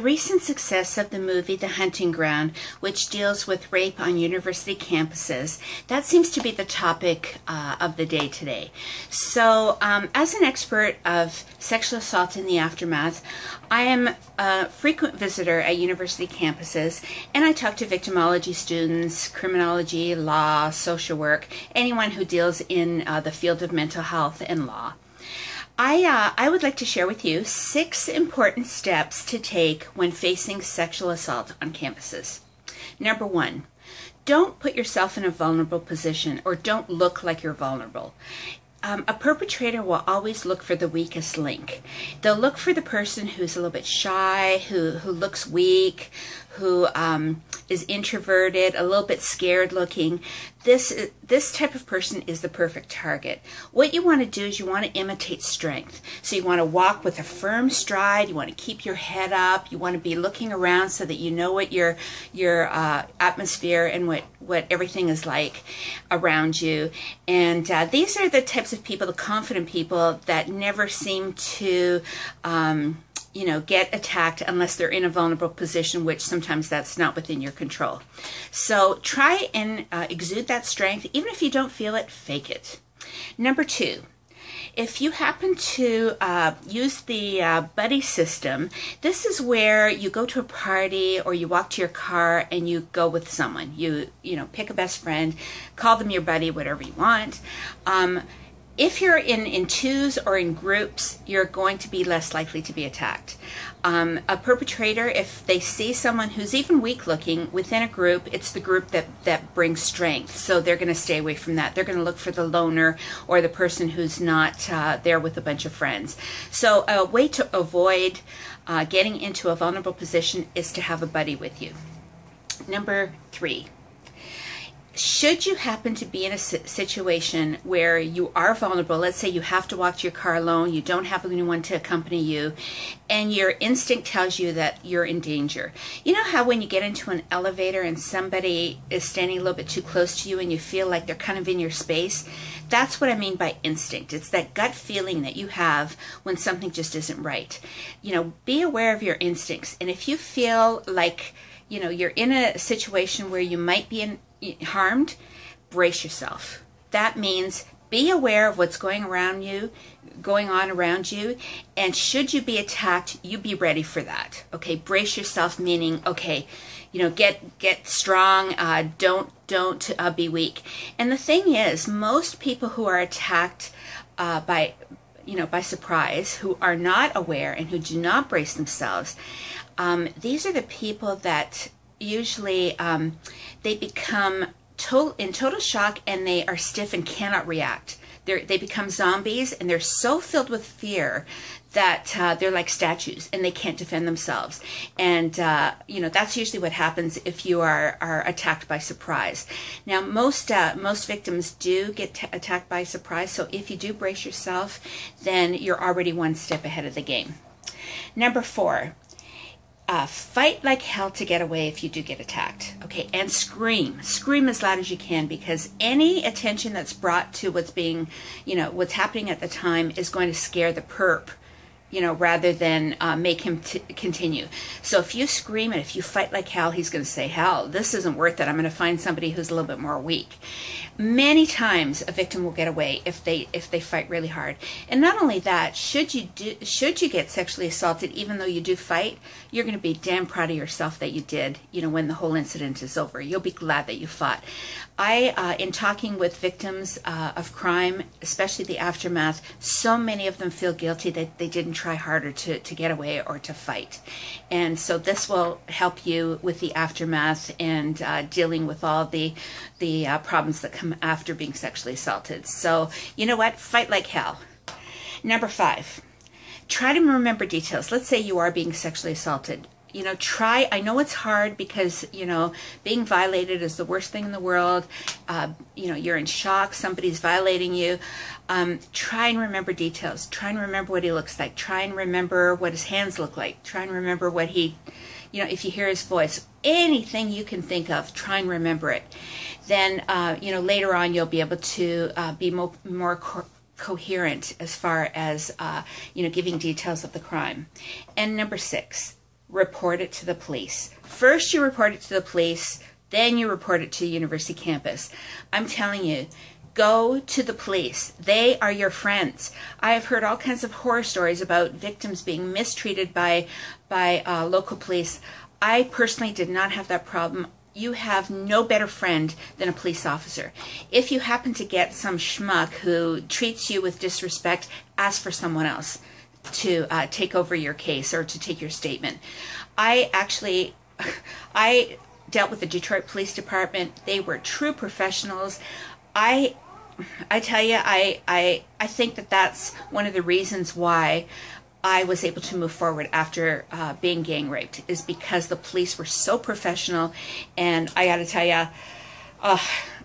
The recent success of the movie The Hunting Ground, which deals with rape on university campuses, that seems to be the topic of the day today. So as an expert of sexual assault in the aftermath, I am a frequent visitor at university campuses, and I talk to victimology students, criminology, law, social work, anyone who deals in the field of mental health and law. I would like to share with you 6 important steps to take when facing sexual assault on campuses. Number 1, don't put yourself in a vulnerable position, or don't look like you're vulnerable. A perpetrator will always look for the weakest link. They'll look for the person who's a little bit shy, who looks weak, who is introverted, a little bit scared looking. This type of person is the perfect target. What you want to do is you want to imitate strength. So you want to walk with a firm stride, you want to keep your head up, you want to be looking around so that you know what your atmosphere and what everything is like around you. And these are the types of people, the confident people, that never seem to get attacked unless they're in a vulnerable position, which sometimes that's not within your control. So try and exude that strength. Even if you don't feel it, fake it. Number 2, if you happen to use the buddy system, this is where you go to a party or you walk to your car and you go with someone. You pick a best friend, call them your buddy, whatever you want. If you're in twos or in groups, you're going to be less likely to be attacked. A perpetrator, if they see someone who's even weak looking within a group, it's the group that brings strength. So they're going to stay away from that. They're going to look for the loner or the person who's not there with a bunch of friends. So a way to avoid getting into a vulnerable position is to have a buddy with you. Number 3. Should you happen to be in a situation where you are vulnerable, let's say you have to walk to your car alone, you don't have anyone to accompany you, and your instinct tells you that you're in danger. You know how when you get into an elevator and somebody is standing a little bit too close to you and you feel like they're kind of in your space? That's what I mean by instinct. It's that gut feeling that you have when something just isn't right. Be aware of your instincts. And if you feel like, you're in a situation where you might be harmed, brace yourself. That means be aware of what's going on around you, and should you be attacked, you be ready for that. Okay, brace yourself, meaning, okay, get strong, don't be weak. And the thing is, most people who are attacked by surprise, who are not aware and who do not brace themselves, these are the people that usually they become in total shock, and they are stiff and cannot react. They become zombies, and they're so filled with fear that they're like statues and they can't defend themselves. And that's usually what happens if you are attacked by surprise. Now most victims do get attacked by surprise, so if you do brace yourself, then you're already one step ahead of the game. Number 4, fight like hell to get away if you do get attacked. Okay, and scream as loud as you can, because any attention that's brought to what's happening at the time is going to scare the perp, rather than make him continue. So if you scream and if you fight like hell, he's going to say, hell, this isn't worth it. I'm going to find somebody who's a little bit more weak. Many times a victim will get away if they fight really hard. And not only that, should you get sexually assaulted, even though you do fight, you're going to be damn proud of yourself that you did, when the whole incident is over. You'll be glad that you fought. In talking with victims of crime, especially the aftermath, so many of them feel guilty that they didn't try harder to get away or to fight. And so this will help you with the aftermath and dealing with all the problems that come after being sexually assaulted. So, you know what? Fight like hell. Number 5, try to remember details. Let's say you are being sexually assaulted. I know it's hard because, being violated is the worst thing in the world. You're in shock, somebody's violating you. Try and remember details. Try and remember what he looks like. Try and remember what his hands look like. Try and remember what if you hear his voice, anything you can think of, try and remember it. Then, later on you'll be able to be more coherent as far as, giving details of the crime. And number 6, report it to the police. First you report it to the police, then you report it to the university campus. I'm telling you, go to the police. They are your friends. I have heard all kinds of horror stories about victims being mistreated by local police. I personally did not have that problem. You have no better friend than a police officer. If you happen to get some schmuck who treats you with disrespect, ask for someone else to take over your case or to take your statement. I dealt with the Detroit Police Department. They were true professionals. I tell you, I think that that's one of the reasons why I was able to move forward after being gang raped, is because the police were so professional. And I got to tell you,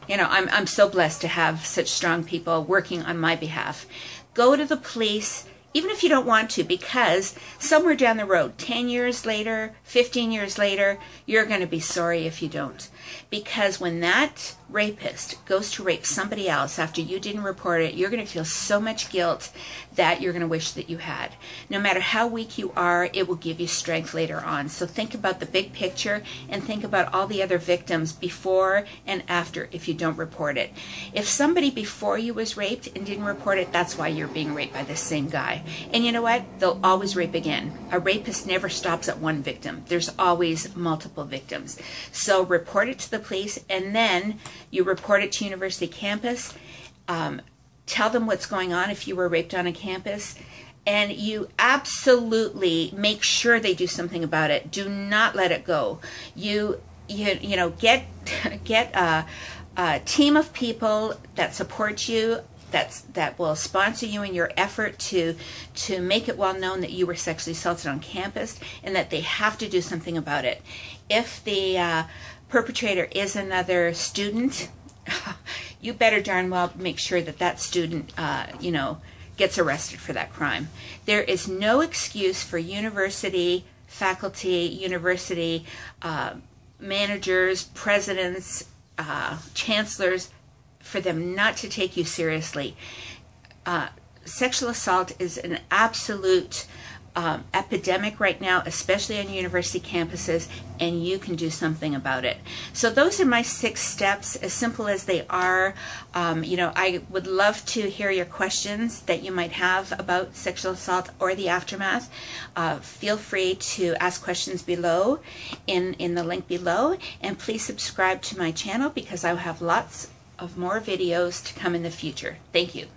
you know, I'm so blessed to have such strong people working on my behalf. Go to the police, even if you don't want to, because somewhere down the road, 10 years later, 15 years later, you're going to be sorry if you don't. Because when that rapist goes to rape somebody else after you didn't report it, you're going to feel so much guilt that you're going to wish that you had. No matter how weak you are, it will give you strength later on. So think about the big picture and think about all the other victims before and after if you don't report it. If somebody before you was raped and didn't report it, that's why you're being raped by this same guy. And you know what? They'll always rape again. A rapist never stops at one victim. There's always multiple victims. So report it to the police, and then you report it to university campus. Tell them what's going on if you were raped on a campus, and you absolutely make sure they do something about it. Do not let it go. You know, get a team of people that support you, that will sponsor you in your effort to make it well known that you were sexually assaulted on campus and that they have to do something about it. If the perpetrator is another student, you better darn well make sure that that student, you know, gets arrested for that crime. There is no excuse for university faculty, university managers, presidents, chancellors, for them not to take you seriously. Sexual assault is an absolute epidemic right now, especially on university campuses, and you can do something about it. So those are my 6 steps, as simple as they are. You know, I would love to hear your questions that you might have about sexual assault or the aftermath. Feel free to ask questions below in the link below, and please subscribe to my channel because I will have lots of more videos to come in the future. Thank you.